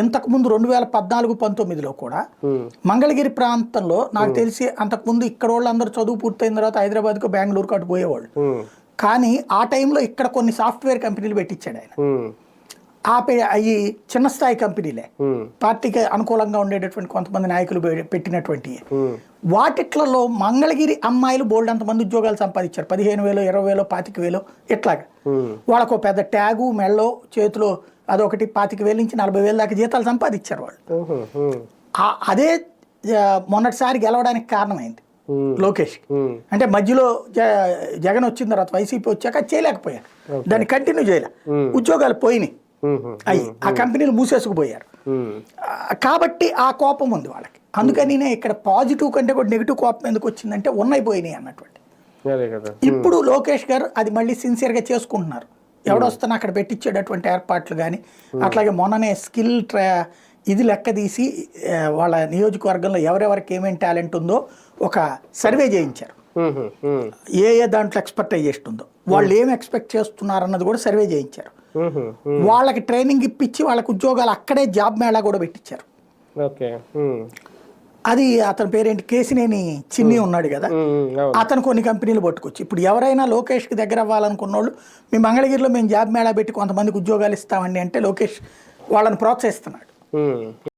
ఇంతకుముందు 2014-19లో కూడా మంగళగిరి ప్రాంతంలో నాకు తెలిసి అంతకుముందు ఇక్కడ వాళ్ళందరూ చదువు పూర్తయిన తర్వాత హైదరాబాద్కు బెంగళూరుకు అటు పోయేవాళ్ళు. కానీ ఆ టైంలో ఇక్కడ కొన్ని సాఫ్ట్వేర్ కంపెనీలు పెట్టించాడు ఆయన. అవి చిన్న స్థాయి కంపెనీలే, పార్టీకి అనుకూలంగా ఉండేటటువంటి కొంతమంది నాయకులు పెట్టినటువంటి వాటిట్లలో మంగళగిరి అమ్మాయిలు బోల్డ్ అంతమంది ఉద్యోగాలు సంపాదించారు. 15,000, 20,000, 25,000 ఇట్లాగా. వాళ్ళకు పెద్ద ట్యాగు మెళ్ళో చేతిలో అదొకటి 25,000 నుంచి 40,000 దాకా జీతాలు సంపాదించారు వాళ్ళు. అదే మొన్నటిసారి గెలవడానికి కారణమైంది లోకేష్. అంటే మధ్యలో జగన్ వచ్చిన తర్వాత వైసీపీ వచ్చాక చేయలేకపోయారు, దాన్ని కంటిన్యూ చేయలే, ఉద్యోగాలు పోయినాయి, అయ్యి ఆ కంపెనీలు మూసేసుకుపోయారు. కాబట్టి ఆ కోపం ఉంది వాళ్ళకి. అందుకని ఇక్కడ పాజిటివ్ కంటే కూడా నెగిటివ్ కోపం ఎందుకు వచ్చిందంటే ఉన్నాయి పోయినాయి అన్నటువంటి. ఇప్పుడు లోకేష్ గారు అది మళ్ళీ సిన్సియర్గా చేసుకుంటున్నారు. ఎవడొస్తున్నా అక్కడ పెట్టించేటటువంటి ఏర్పాట్లు కానీ, అట్లాగే మొన్ననే స్కిల్ ఇది లెక్క తీసి వాళ్ళ నియోజకవర్గంలో ఎవరెవరికి ఏమేమి టాలెంట్ ఉందో ఒక సర్వే చేయించారు. ఏ దాంట్లో ఎక్స్పర్టైజేషన్ ఉందో, వాళ్ళు ఏం ఎక్స్పెక్ట్ చేస్తున్నారు అన్నది కూడా సర్వే చేయించారు. వాళ్ళకి ట్రైనింగ్ ఇప్పించి వాళ్ళకి ఉద్యోగాలు అక్కడే జాబ్ మేళా కూడా పెట్టించారు. అది అతని పేరేంటి, కేసినేని చిన్ని ఉన్నాడు కదా, అతను కొన్ని కంపెనీలు పట్టుకొచ్చి ఇప్పుడు ఎవరైనా లోకేష్కి దగ్గర అవ్వాలనుకున్న వాళ్ళు మీ మంగళగిరిలో మేము జాబ్ మేళా పెట్టి కొంతమందికి ఉద్యోగాలు ఇస్తామండి అంటే లోకేష్ వాళ్ళని ప్రోత్సహిస్తున్నాడు.